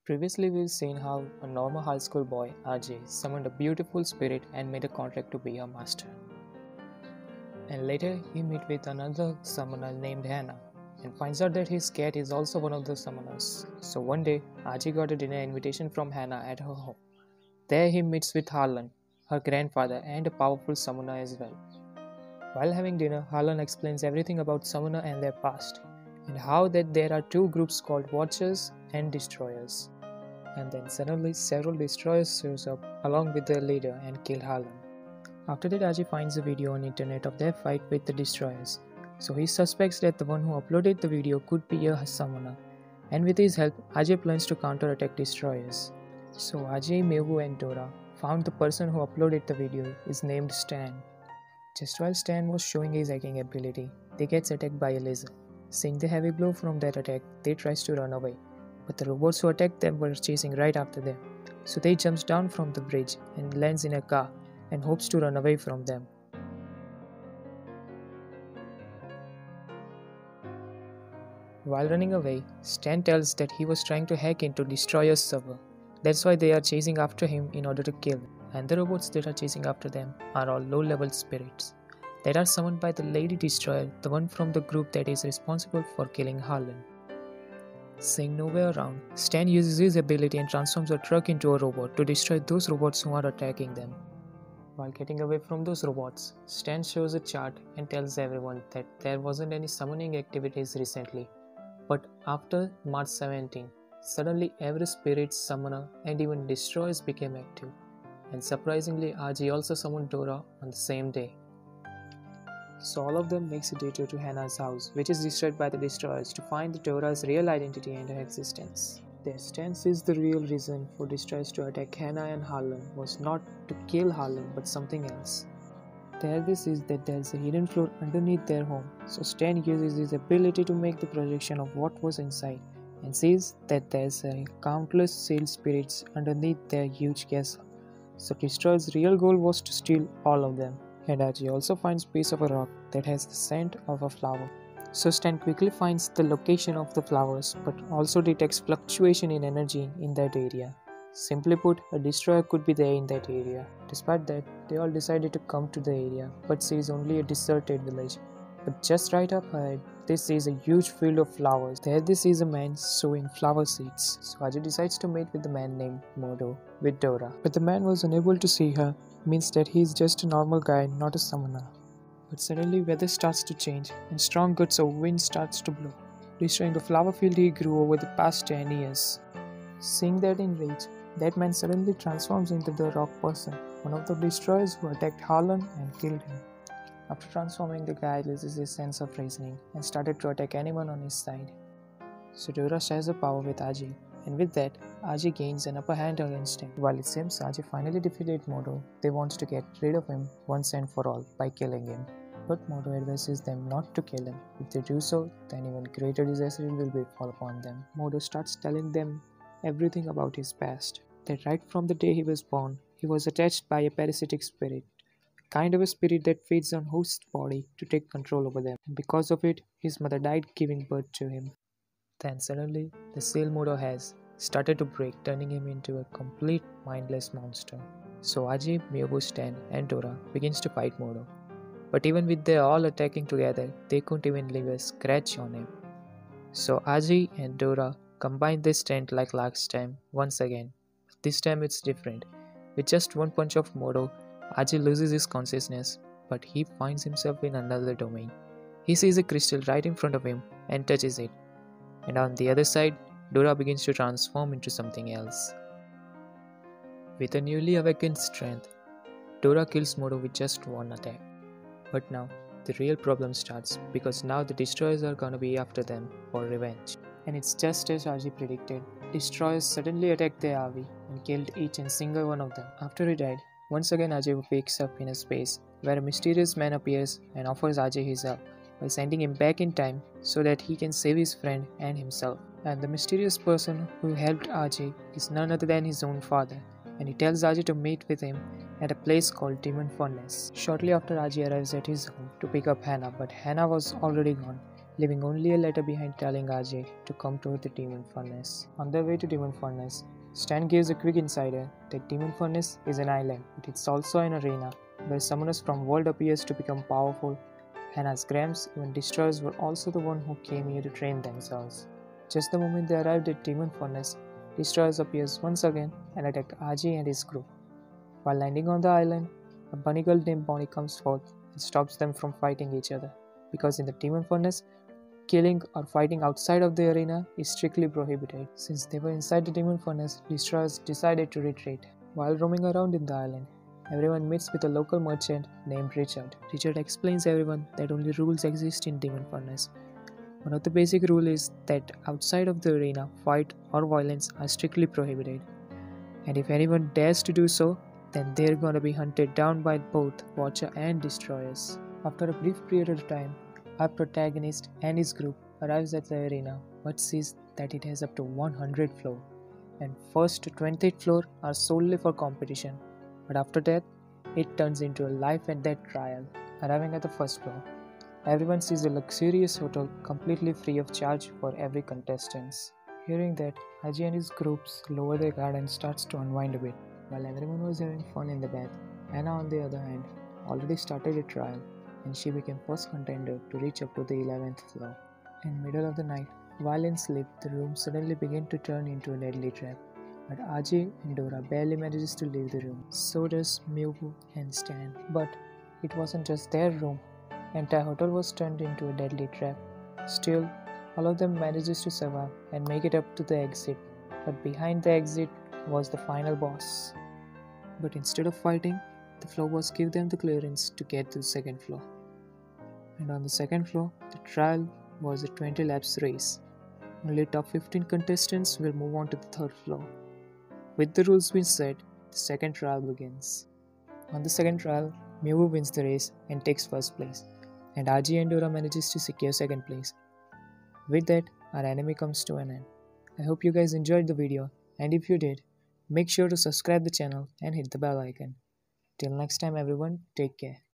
Previously, we've seen how a normal high school boy, RJ, summoned a beautiful spirit and made a contract to be her master. And later, he met with another summoner named Hannah and finds out that his cat is also one of the summoners. So one day, RJ got a dinner invitation from Hannah at her home. There, he meets with Harlan, her grandfather, and a powerful summoner as well. While having dinner, Harlan explains everything about summoner and their past, and how that there are two groups called Watchers and Destroyers. And then suddenly several destroyers shows up along with their leader and kill Harlan. After that, Aji finds a video on internet of their fight with the destroyers. So he suspects that the one who uploaded the video could be a summoner. And with his help, Ajay plans to counter-attack destroyers. So Ajay, Mewu and Dora found the person who uploaded the video is named Stan. Just while Stan was showing his hacking ability, they gets attacked by a laser. Seeing the heavy blow from that attack, they tries to run away. But the robots who attacked them were chasing right after them. So they jumps down from the bridge and lands in a car and hopes to run away from them. While running away, Stan tells that he was trying to hack into Destroyer's server. That's why they are chasing after him in order to kill him. And the robots that are chasing after them are all low-level spirits that are summoned by the Lady Destroyer, the one from the group that is responsible for killing Harlan. Seeing nowhere around, Stan uses his ability and transforms a truck into a robot to destroy those robots who are attacking them. While getting away from those robots, Stan shows a chart and tells everyone that there wasn't any summoning activities recently. But after March 17, suddenly every spirit, summoner and even destroyers became active. And surprisingly, RJ also summoned Dora on the same day. So all of them makes a detour to Hannah's house, which is destroyed by the destroyers, to find Dora's real identity and her existence. Their stance is the real reason for destroyers to attack Hannah and Harlan was not to kill Harlan but something else. There this is that there is a hidden floor underneath their home, so Stan uses his ability to make the projection of what was inside and sees that there's countless sealed spirits underneath their huge castle. So Destroyer's real goal was to steal all of them. And Aji also finds a piece of a rock that has the scent of a flower. So Stan quickly finds the location of the flowers but also detects fluctuation in energy in that area. Simply put, a destroyer could be there in that area. Despite that, they all decided to come to the area but sees only a deserted village. But just right up ahead, they sees a huge field of flowers. There they sees a man sowing flower seeds. So Ajay decides to meet with the man named Modo with Dora. But the man was unable to see her, means that he is just a normal guy, not a summoner. But suddenly weather starts to change and strong gusts of wind starts to blow, destroying the flower field he grew over the past 10 years. Seeing that in rage, that man suddenly transforms into the rock person, one of the destroyers who attacked Harlan and killed him. After transforming, the guy loses his sense of reasoning and started to attack anyone on his side. So Dora shares her power with Ajay, and with that, Ajay gains an upper hand against him. While it seems Ajay finally defeated Modo, they want to get rid of him once and for all by killing him. But Modo advises them not to kill him. If they do so, then even greater disaster will befall upon them. Modo starts telling them everything about his past. That right from the day he was born, he was attached by a parasitic spirit. Kind of a spirit that feeds on host's body to take control over them. And because of it, his mother died giving birth to him. Then suddenly, the seal Modo has started to break, turning him into a complete mindless monster. So Ajay, Miyobu, Stan and Dora begins to fight Modo. But even with they all attacking together, they couldn't even leave a scratch on him. So Ajay and Dora combine their strength like last time once again. But this time it's different. With just one punch of Modo, Ajay loses his consciousness, but he finds himself in another domain. He sees a crystal right in front of him and touches it. And on the other side, Dora begins to transform into something else. With a newly awakened strength, Dora kills Modo with just one attack. But now, the real problem starts because now the destroyers are gonna be after them for revenge. And it's just as Ajay predicted. Destroyers suddenly attacked their RV and killed each and single one of them. After he died, once again Ajay wakes up in a space where a mysterious man appears and offers Ajay his help by sending him back in time so that he can save his friend and himself. And the mysterious person who helped Ajay is none other than his own father, and he tells Ajay to meet with him at a place called Demon Furnace. Shortly after, Ajay arrives at his home to pick up Hannah, but Hannah was already gone, leaving only a letter behind telling Ajay to come to the demon furnace. On their way to demon furnace, Stan gives a quick insider that demon furnace is an island, but it's also an arena where summoners from world appears to become powerful, and as Grams, even destroyers were also the one who came here to train themselves. Just the moment they arrived at demon furnace, destroyers appears once again and attack Ajay and his crew. While landing on the island, a bunny girl named Bonnie comes forth and stops them from fighting each other, because in the demon furnace, killing or fighting outside of the arena is strictly prohibited. Since they were inside the demon furnace, destroyers decided to retreat. While roaming around in the island, everyone meets with a local merchant named Richard. Richard explains everyone that only rules exist in demon furnace. One of the basic rules is that outside of the arena, fight or violence are strictly prohibited. And if anyone dares to do so, then they're gonna be hunted down by both Watcher and Destroyers. After a brief period of time, our protagonist and his group arrives at the arena but sees that it has up to 100 floors, and first to 28 floors are solely for competition, but after that, it turns into a life and death trial. Arriving at the first floor, everyone sees a luxurious hotel completely free of charge for every contestant. Hearing that, Ajay and his groups lower their guard and starts to unwind a bit. While everyone was having fun in the bath, Anna on the other hand already started a trial, and she became first contender to reach up to the 11th floor. In middle of the night, while in sleep, the room suddenly began to turn into a deadly trap. But Ajay and Dora barely manages to leave the room. So does Miubu and Stan. But it wasn't just their room. The entire hotel was turned into a deadly trap. Still, all of them manages to survive and make it up to the exit. But behind the exit was the final boss. But instead of fighting, the floor boss gave them the clearance to get to the second floor. And on the second floor, the trial was a 20 laps race. Only top 15 contestants will move on to the third floor. With the rules being set, the second trial begins. On the second trial, Miu wins the race and takes first place, and Ajay and Dora manages to secure second place. With that, our anime comes to an end. I hope you guys enjoyed the video, and if you did, make sure to subscribe the channel and hit the bell icon. Till next time everyone, take care.